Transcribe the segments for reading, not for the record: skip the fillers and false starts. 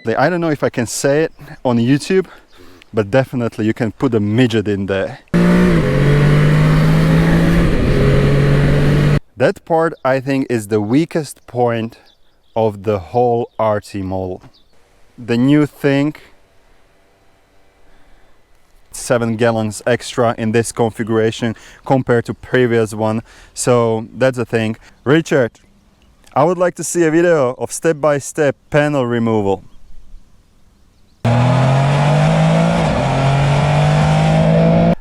I don't know if I can say it on YouTube, but definitely you can put a midget in there. That part, I think, is the weakest point of the whole RT model. The new thing, 7 gallons extra in this configuration compared to previous one, so that's the thing. Richard, I would like to see a video of step-by-step panel removal.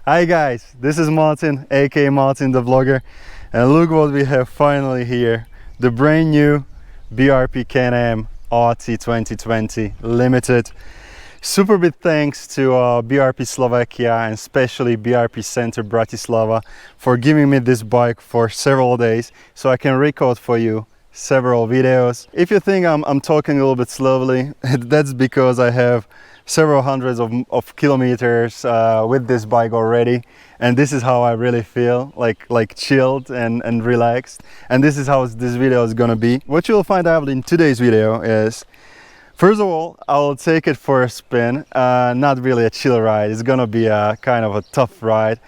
Hi guys, this is Martin, aka MartinTheVlogger, and look what we have finally here. The brand new BRP Can-Am RT 2020 Limited. Super big thanks to BRP Slovakia and especially BRP Center Bratislava for giving me this bike for several days so I can record for you several videos. If you think I'm talking a little bit slowly, that's because I have several hundreds of kilometers with this bike already, and this is how I really feel, like chilled and relaxed, and this is how this video is gonna be. What you'll find out in today's video is, first of all, I'll take it for a spin. Not really a chill ride, it's gonna be a kind of a tough ride.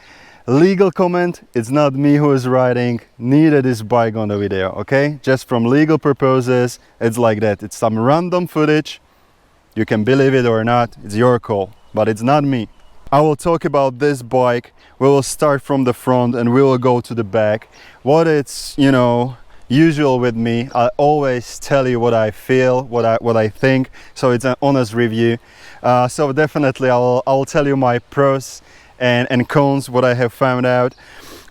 Legal comment, it's not me who is riding, neither this bike on the video, okay? Just from legal purposes, it's like that. It's some random footage. You can believe it or not, it's your call, but it's not me. I will talk about this bike. We will start from the front and we will go to the back. What it's, you know, usual with me, I always tell you what I feel, what I think, so it's an honest review. So definitely I'll tell you my pros and cons, what I have found out.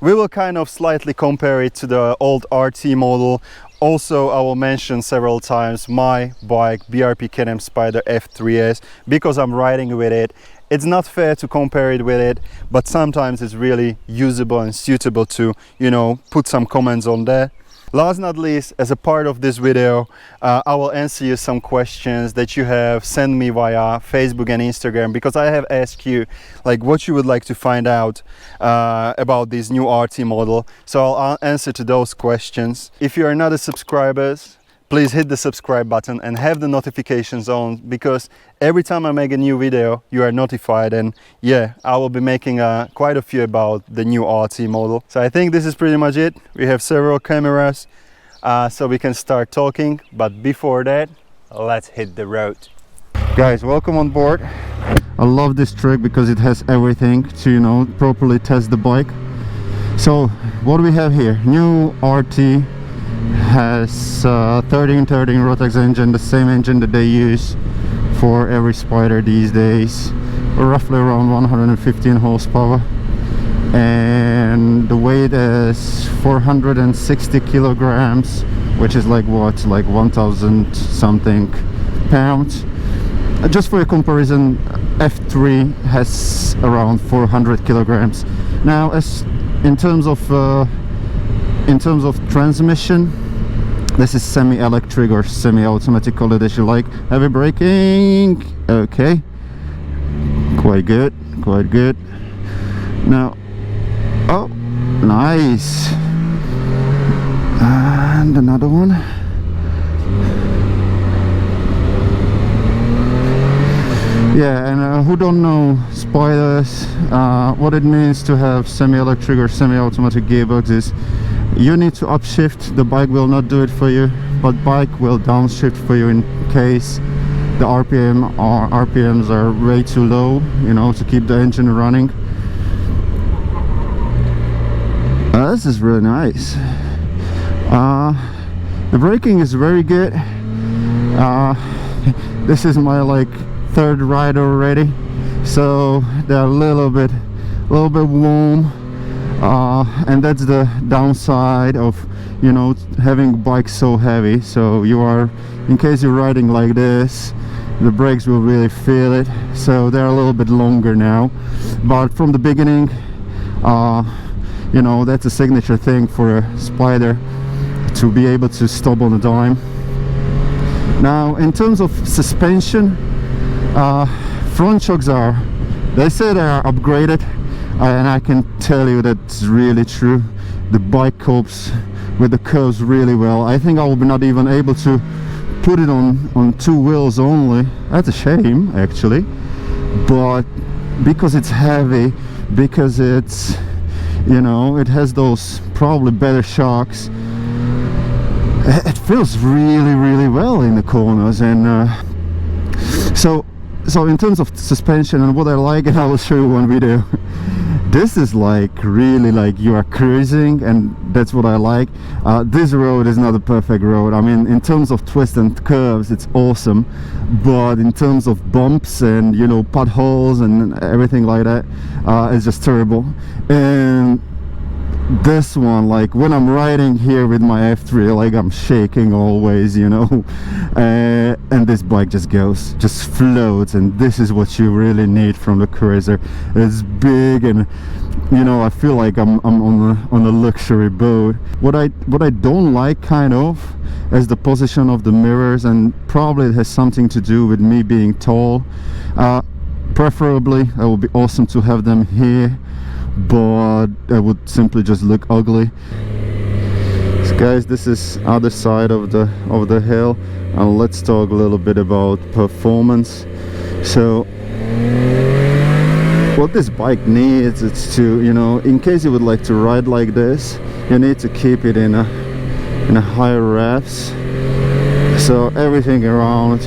We will kind of slightly compare it to the old RT model. Also, I will mention several times my bike, BRP Can-Am Spyder F3S, because I'm riding with it. It's not fair to compare it with it, but sometimes it's really usable and suitable to, you know, put some comments on that. Last not least, as a part of this video, I will answer you some questions that you have sent me via Facebook and Instagram, because I have asked you like what you would like to find out about this new RT model. So I'll answer to those questions. If you are not a subscriber, please hit the subscribe button and have the notifications on, because every time I make a new video you are notified, and yeah, I will be making quite a few about the new RT model. So I think this is pretty much it. We have several cameras so we can start talking, but before that, let's hit the road. Guys, welcome on board. I love this truck because it has everything to, you know, properly test the bike. So what we have here, new RT, has 1313 Rotax engine, the same engine that they use for every Spyder these days, roughly around 115 horsepower, and the weight is 460 kilograms, which is like what, like 1000 something pounds. Just for a comparison, F3 has around 400 kilograms. Now, as in terms of transmission, this is semi-electric or semi-automatic, call it as you like. Heavy braking, okay, quite good, quite good. Now, oh, nice, and another one. Yeah, and who don't know Spyders, what it means to have semi-electric or semi-automatic gearbox is you need to upshift. The bike will not do it for you, but bike will downshift for you in case the RPMs are way too low, you know, to keep the engine running. This is really nice. The braking is very good. This is my like third ride already, so they're a little bit warm. And that's the downside of, you know, having bikes so heavy. So you are, in case you're riding like this, the brakes will really feel it, so they're a little bit longer now, but from the beginning, you know, that's a signature thing for a Spyder, to be able to stop on a dime. Now, in terms of suspension, front shocks they say they are upgraded, and I can tell you that's really true. The bike copes with the curves really well. I think I will be not even able to put it on 2 wheels only. That's a shame actually, but because it's heavy, because it's, you know, it has those probably better shocks, it feels really well in the corners. And so in terms of suspension and what I like, and I will show you one video, this is like really like you are cruising, and that's what I like. This road is not a perfect road. I mean, in terms of twists and curves, it's awesome, but in terms of bumps and, you know, potholes and everything like that, it's just terrible. And this one, like when I'm riding here with my F3, like I'm shaking always, you know, and this bike just floats, and this is what you really need from the cruiser. It's big, and you know, I feel like I'm on a luxury boat. What I don't like kind of is the position of the mirrors, and probably it has something to do with me being tall. Preferably it would be awesome to have them here, but it would simply just look ugly. So guys, this is other side of the hill, and let's talk a little bit about performance. So what this bike needs, it's to, you know, in case you would like to ride like this, you need to keep it in a higher revs, so everything around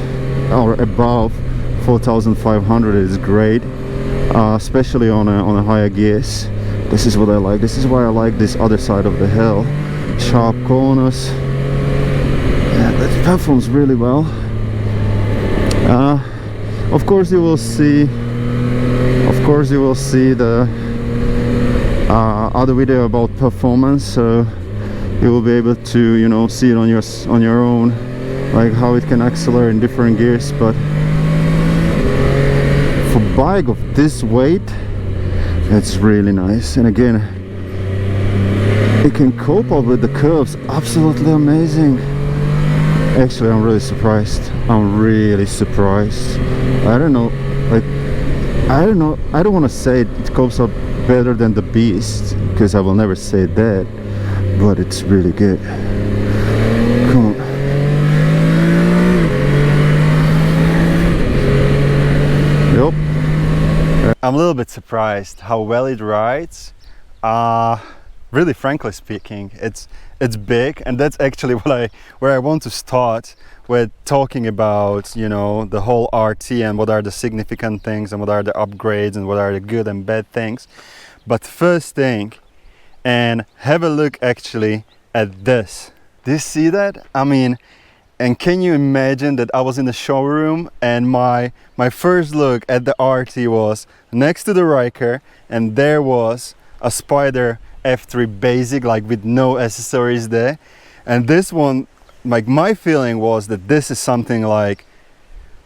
or above 4,500 is great. Especially on a higher gears. This is what I like. This is why I like this other side of the hill. Sharp corners. Yeah, that performs really well. Of course you will see the other video about performance, so you will be able to, you know, see it on your own, like how it can accelerate in different gears. But for a bike of this weight, it's really nice. And again, it can cope up with the curves absolutely amazing. Actually, I'm really surprised. I don't know, like, I don't want to say it copes up better than the Beast, because I will never say that, but it's really good. Come on. Yep. I'm a little bit surprised how well it rides. Really, frankly speaking, it's big, and that's actually where I want to start with talking about, you know, the whole RT and what are the significant things and what are the upgrades and what are the good and bad things. But first thing, and have a look actually at this. Do you see that? I mean, and can you imagine that I was in the showroom and my first look at the RT was next to the Riker, and there was a Spyder F3 basic, like with no accessories there. And this one, like, my feeling was that this is something like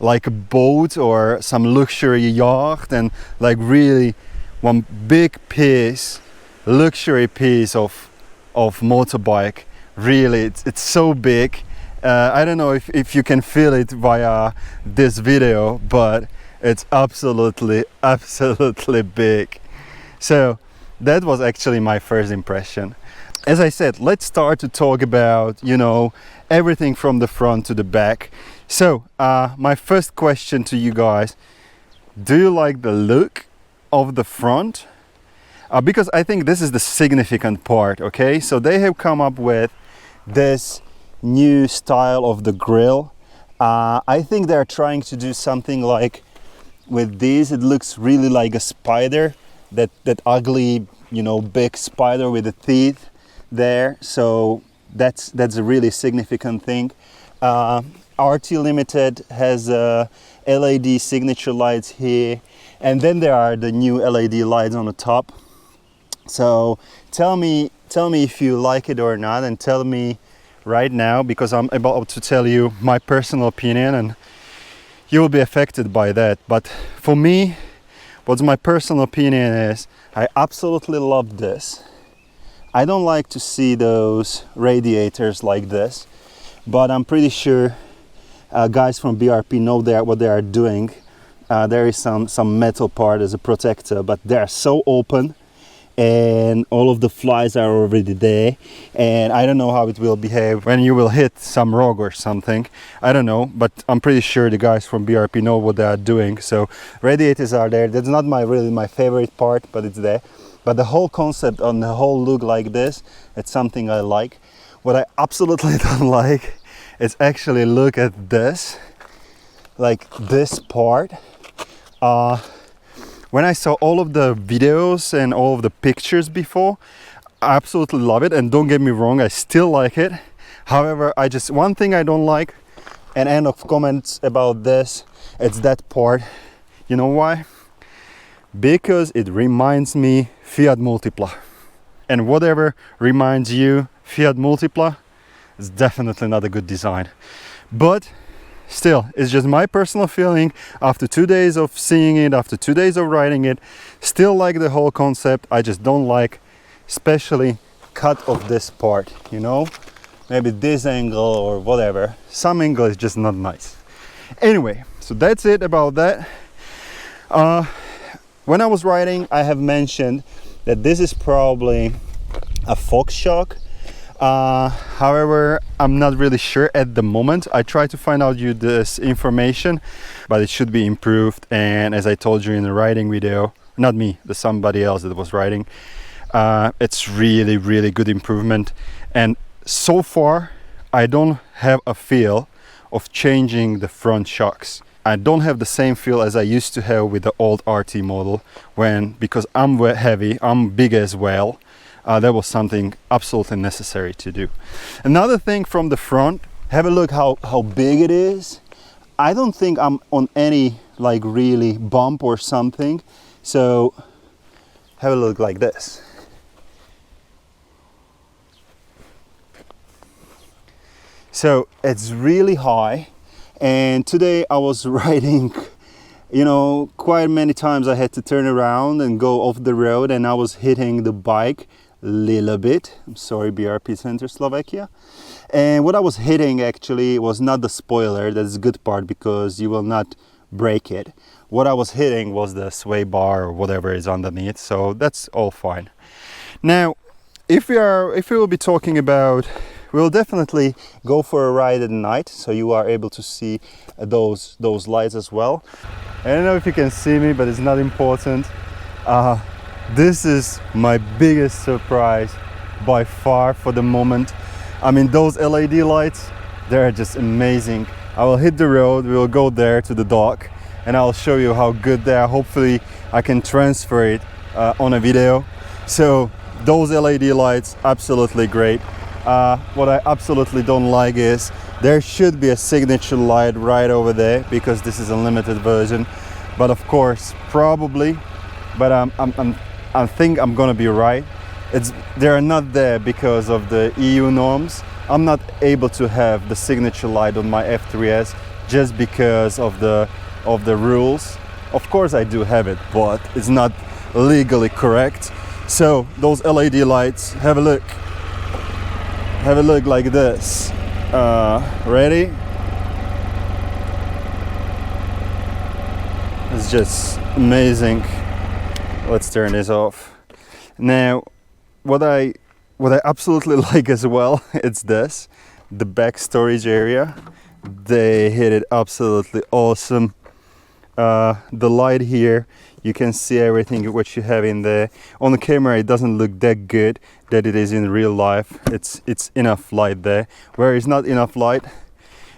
a boat or some luxury yacht, and like really one big piece, luxury piece of motorbike. Really, it's so big. I don't know if you can feel it via this video, but it's absolutely big. So that was actually my first impression. As I said, let's start to talk about, you know, everything from the front to the back. So my first question to you guys: do you like the look of the front? Because I think this is the significant part. Okay, so they have come up with this new style of the grille. I think they're trying to do something like with these. It looks really like a Spyder, that ugly, you know, big Spyder with the teeth there. So that's a really significant thing. RT Limited has LED signature lights here, and then there are the new LED lights on the top. So tell me if you like it or not, and tell me right now, because I'm about to tell you my personal opinion and you will be affected by that. But for me, what's my personal opinion is, I absolutely love this. I don't like to see those radiators like this, but I'm pretty sure guys from BRP know what they are doing. There is some metal part as a protector, but they're so open, and all of the flies are already there, and I don't know how it will behave when you will hit some rock or something. I don't know, but I'm pretty sure the guys from BRP know what they are doing. So radiators are there. That's not really my favorite part, but it's there. But the whole concept on the whole look like this, it's something I like. What I absolutely don't like is actually look at this, like this part. When I saw all of the videos and all of the pictures before, I absolutely love it, and don't get me wrong, I still like it. However, one thing I don't like, and end of comments about this, it's that part. You know why? Because it reminds me Fiat Multipla, and whatever reminds you Fiat Multipla is definitely not a good design. But still, it's just my personal feeling. After 2 days of seeing it, after 2 days of riding it, still like the whole concept. I just don't like especially cut of this part, you know, maybe this angle or whatever. Some angle is just not nice. Anyway, so that's it about that. When I was riding, I have mentioned that this is probably a Fox shock. However, I'm not really sure at the moment. I tried to find out this information, but it should be improved. And as I told you in the riding video, not me, there's somebody else that was riding, it's really good improvement. And so far I don't have a feel of changing the front shocks. I don't have the same feel as I used to have with the old RT model, because I'm heavy, I'm big as well. That was something absolutely necessary to do. Another thing from the front, have a look how big it is. I don't think I'm on any like really bump or something. So have a look like this. So it's really high, and today I was riding, you know, quite many times I had to turn around and go off the road, and I was hitting the bike little bit. I'm sorry, BRP Center Slovakia. And what I was hitting actually was not the spoiler. That's a good part because you will not break it. What I was hitting was the sway bar or whatever is underneath, so that's all fine. Now if we will be talking about, we'll definitely go for a ride at night, so you are able to see those lights as well. I don't know if you can see me, but it's not important. This is my biggest surprise by far for the moment. I mean, those LED lights, they're just amazing. I will hit the road, we will go there to the dock, and I'll show you how good they are. Hopefully I can transfer it on a video. So those LED lights, absolutely great. What I absolutely don't like is there should be a signature light right over there, because this is a limited version. But of course, probably, but I think I'm gonna be right. They're not there because of the EU norms. I'm not able to have the signature light on my F3S just because of the rules. Of course I do have it, but it's not legally correct. So those LED lights, have a look. Have a look like this. Ready? It's just amazing. Let's turn this off. Now, what I absolutely like as well, it's this, the back storage area. They hit it absolutely awesome. The light here, you can see everything what you have in there. On the camera it doesn't look that good that it is in real life. It's enough light there. Where it's not enough light,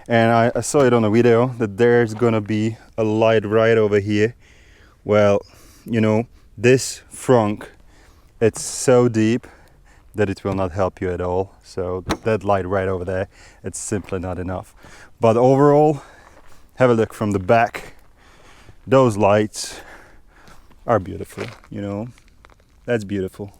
and I saw it on a video, that there's gonna be a light right over here. Well, you know, this frunk, it's so deep that it will not help you at all. So that light right over there, it's simply not enough. But overall, have a look from the back. Those lights are beautiful, you know, that's beautiful.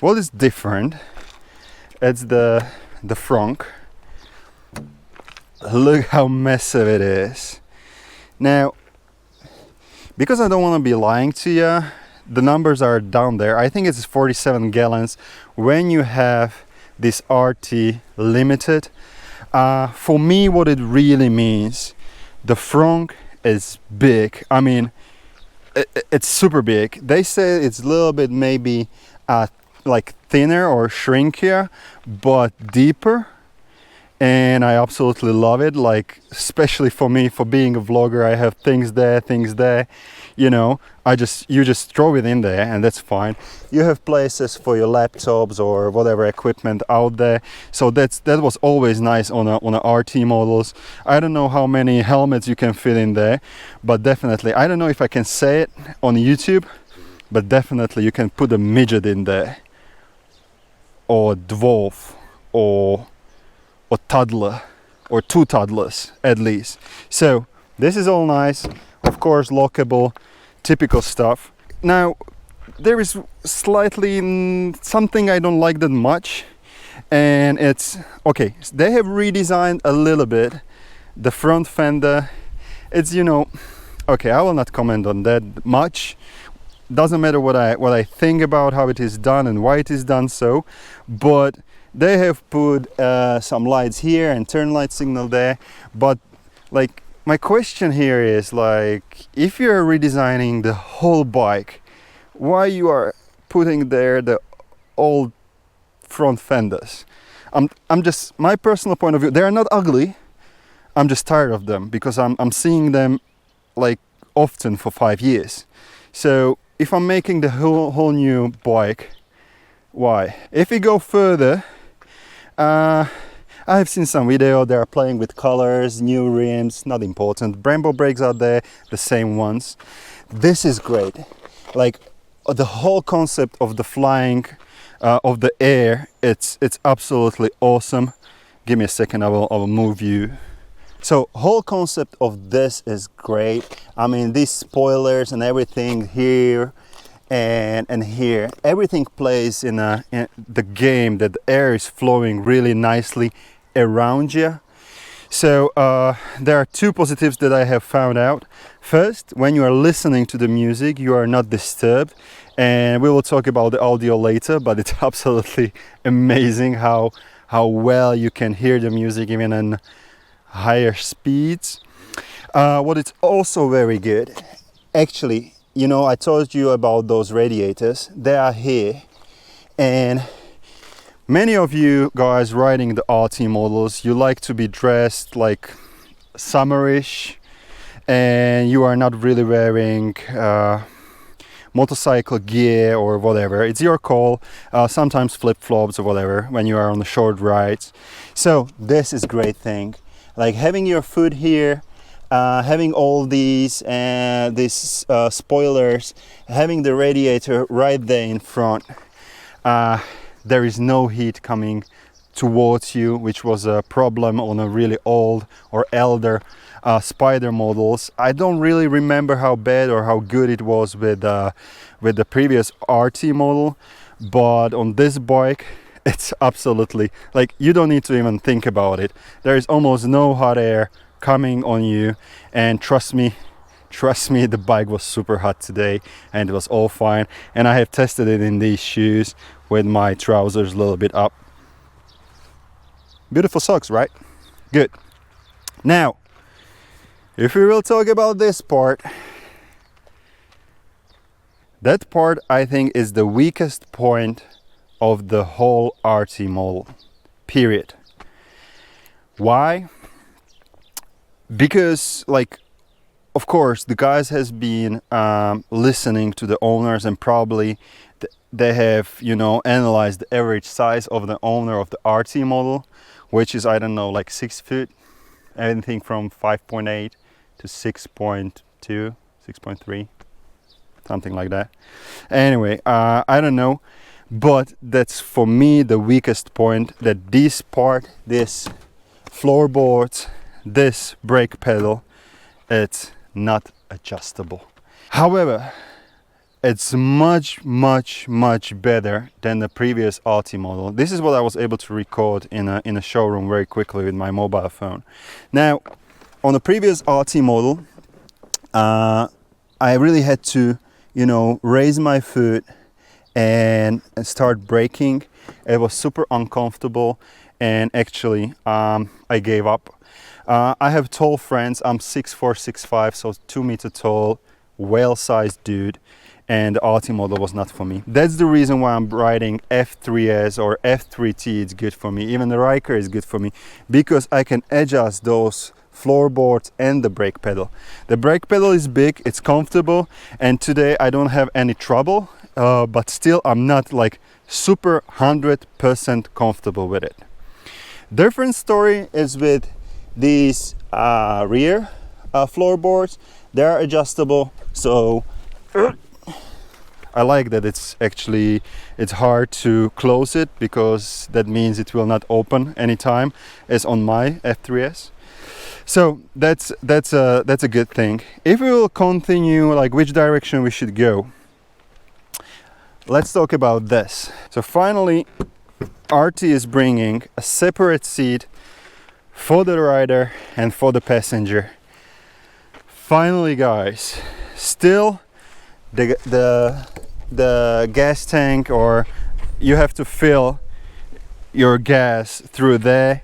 what is different, it's the front. Look how massive it is. Now, because I don't want to be lying to you, the numbers are down there. I think it's 47 gallons when you have this RT Limited. For me, what it really means, the front is big. I mean, it's super big. They say it's a little bit maybe like thinner or shrinkier, but deeper. And I absolutely love it. Like, especially for me, for being a vlogger, I have things there, you know, you just throw it in there and that's fine. You have places for your laptops or whatever equipment out there. So that was always nice on a RT models. I don't know how many helmets you can fit in there, but definitely, I don't know if I can say it on YouTube, but definitely you can put a midget in there, or a dwarf, or toddler, or 2 toddlers at least. So this is all nice, of course, lockable, typical stuff. Now there is slightly something I don't like that much, and it's okay, they have redesigned a little bit the front fender. It's, you know, okay, I will not comment on that much. Doesn't matter what I think about how it is done and why it is done so, but they have put some lights here and turn light signal there. But like, my question here is, like, if you're redesigning the whole bike, why you are putting there the old front fenders? I'm just, my personal point of view, they are not ugly. I'm just tired of them because I'm seeing them like often for 5 years. So if I'm making the whole new bike, why? If we go further, I have seen some video, they are playing with colors, new rims, not important. Brembo brakes are there, the same ones. This is great. Like, the whole concept of the flying of the air, it's absolutely awesome. Give me a second, I will move you. So whole concept of this is great. I mean, these spoilers and everything here and here, everything plays in the game that the air is flowing really nicely around you. So there are 2 positives that I have found out. First, when you are listening to the music, you are not disturbed, and we will talk about the audio later, but it's absolutely amazing how well you can hear the music even in higher speeds. What is also very good, actually, you know, I told you about those radiators. They are here, and many of you guys riding the RT models, you like to be dressed like summerish, and you are not really wearing motorcycle gear or whatever. It's your call. Sometimes flip-flops or whatever when you are on the short rides. So this is great thing, like having your foot here, having all these spoilers, having the radiator right there in front. There is no heat coming towards you, which was a problem on a really old or elder Spyder models. I don't really remember how bad or how good it was with the previous RT model, but on this bike it's absolutely, like, you don't need to even think about it. There is almost no hot air coming on you, and trust me, the bike was super hot today and it was all fine. And I have tested it in these shoes with my trousers a little bit up. Beautiful socks, right? Good. Now, if we will talk about this part, that part I think is the weakest point of the whole RT model, period. Why? Because, like, of course, the guys has been listening to the owners, and probably they have, you know, analyzed the average size of the owner of the RT model, which is, I don't know, like 6 foot, anything from 5.8 to 6.2, 6.3, something like that. Anyway, I don't know, but that's for me the weakest point, that this part, this floorboards, this brake pedal, it's not adjustable. However, it's much better than the previous RT model. This is what I was able to record in a showroom very quickly with my mobile phone. Now, on the previous RT model, I really had to, you know, raise my foot and start braking. It was super uncomfortable, and actually I gave up. I have tall friends. I'm 6'4", 6'5", so 2 meter tall, whale-sized dude, and the RT model was not for me. That's the reason why I'm riding F3S or F3T. It's good for me. Even the Riker is good for me because I can adjust those floorboards and the brake pedal. The brake pedal is big, it's comfortable, and today I don't have any trouble, but still I'm not like super 100% comfortable with it. Different story is with these rear floorboards. They are adjustable, so I like that it's hard to close it, because that means it will not open anytime as on my F3S. So that's a good thing. If we will continue, like which direction we should go, let's talk about this. So finally, RT is bringing a separate seat for the rider and for the passenger. Finally, guys. Still, the gas tank, or you have to fill your gas through there.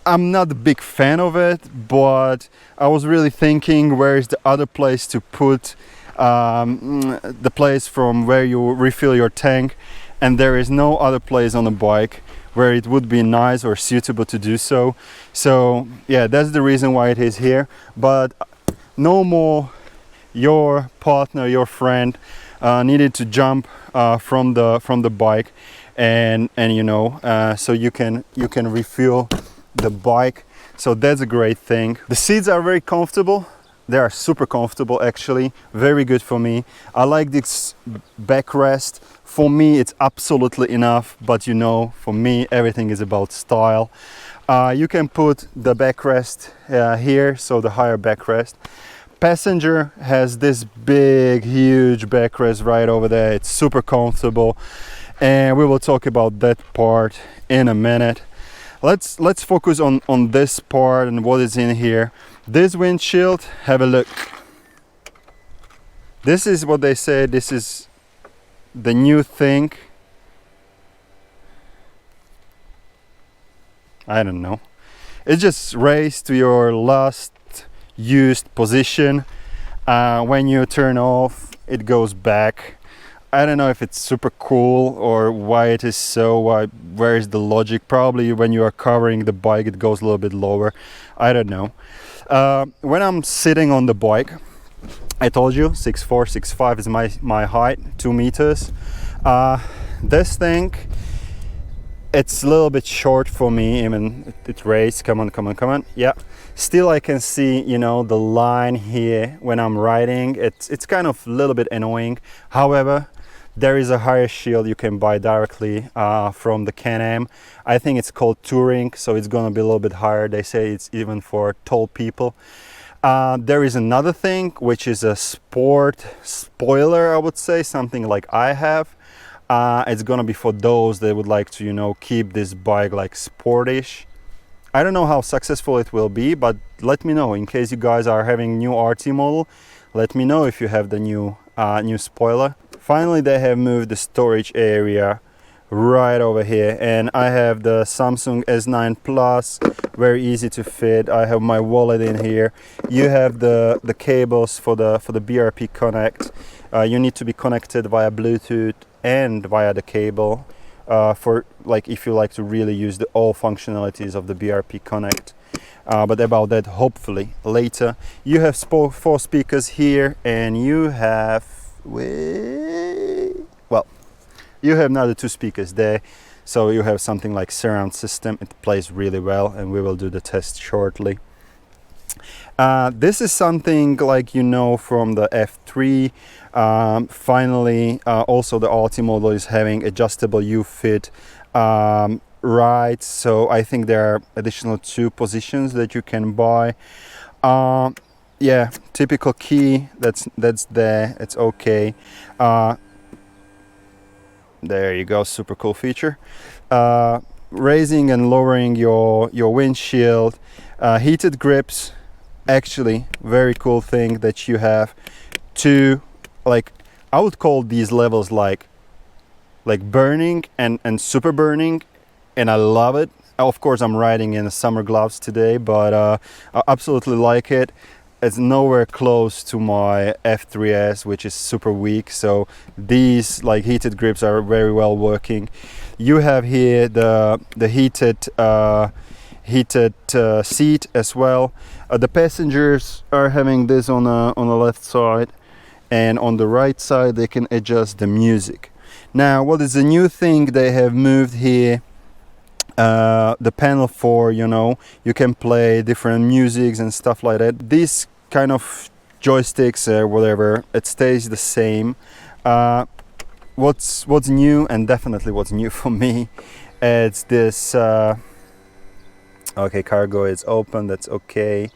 I'm not a big fan of it, but I was really thinking, where is the other place to put the place from where you refill your tank, and there is no other place on the bike where it would be nice or suitable to do so. So yeah, that's the reason why it is here. But no more your partner, your friend needed to jump from the bike, and you know, so you can refuel the bike. So that's a great thing. The seats are very comfortable. They are super comfortable, actually, very good for me. I like this backrest. For me it's absolutely enough, but you know, for me everything is about style. You can put the backrest here, so the higher backrest. Passenger has this big huge backrest right over there. It's super comfortable, and we will talk about that part in a minute. Let's focus on this part and what is in here. This windshield, have a look. This is what they say, this is the new thing. I don't know. It just raised to your last used position. When you turn off, it goes back. I don't know if it's super cool or why it is so. Where is the logic? Probably when you are covering the bike, it goes a little bit lower. I don't know. When I'm sitting on the bike, I told you 6'4", 6'5" is my height, 2 meters. This thing, it's a little bit short for me. Even it raised. Come on. Yeah. Still, I can see, you know, the line here when I'm riding. It's kind of a little bit annoying. However, there is a higher shield you can buy directly from the Can-Am. I think it's called Touring, so it's gonna be a little bit higher. They say it's even for tall people. There is another thing, which is a sport spoiler, I would say, something like I have. It's gonna be for those that would like to, you know, keep this bike like sportish. I don't know how successful it will be, but let me know in case you guys are having new RT model. Let me know if you have the new spoiler. Finally, they have moved the storage area right over here, and I have the Samsung S9 Plus, very easy to fit. I have my wallet in here. You have the cables for the BRP Connect. You need to be connected via Bluetooth and via the cable for like if you like to really use all functionalities of the BRP Connect. But about that hopefully later. You have 4 speakers here, and you have you have another 2 speakers there, so you have something like surround system. It plays really well, and we will do the test shortly. This is something like, you know, from the F3. Finally, also the RT model is having adjustable U-fit rides, so I think there are additional 2 positions that you can buy. yeah, typical key, that's there, it's okay. There you go, super cool feature. Raising and lowering your windshield, heated grips, actually very cool thing that you have to, like, I would call these levels like burning and super burning, and I love it. Of course I'm riding in summer gloves today, but I absolutely like it. It's nowhere close to my F3S, which is super weak, so these like heated grips are very well working. You have here the heated seat as well. The passengers are having this on the left side, and on the right side they can adjust the music. Now, what is the new thing they have moved here? The panel for, you know, you can play different musics and stuff like that. These kind of joysticks or whatever, it stays the same. What's new, and definitely what's new for me, it's this okay, cargo is open, that's okay,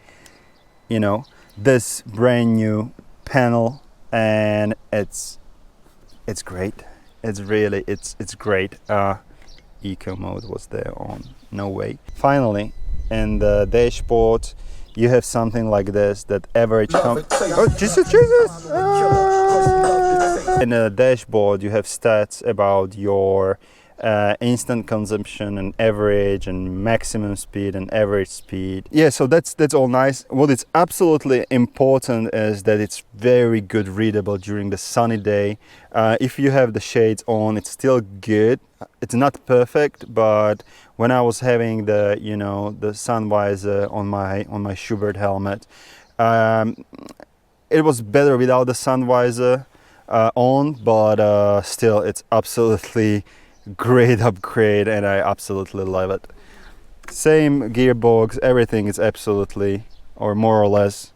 you know, this brand new panel, and it's great. It's really it's great. Eco mode was there on, no way. Finally, in the dashboard you have something like this, that average oh Jesus! In the dashboard you have stats about your instant consumption and average and maximum speed and average speed. Yeah, so that's all nice. What is absolutely important is that it's very good readable during the sunny day. If you have the shades on, it's still good. It's not perfect, but when I was having the, you know, the sun visor on my Schubert helmet, it was better without the sun visor on, but still it's absolutely great upgrade, and I absolutely love it. Same gearbox, everything is absolutely, or more or less,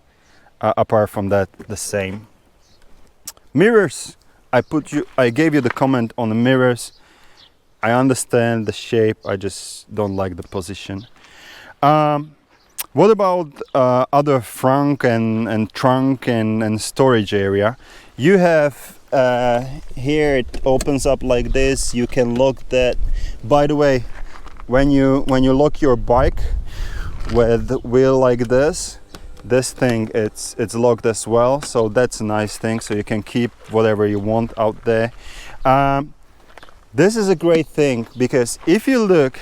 apart from that, the same. Mirrors, I gave you the comment on the mirrors. I understand the shape, I just don't like the position. What about other front and trunk and storage area? You have here it opens up like this. You can lock that. By the way, when you lock your bike with the wheel like this thing, it's locked as well, so that's a nice thing, so you can keep whatever you want out there. This is a great thing, because if you look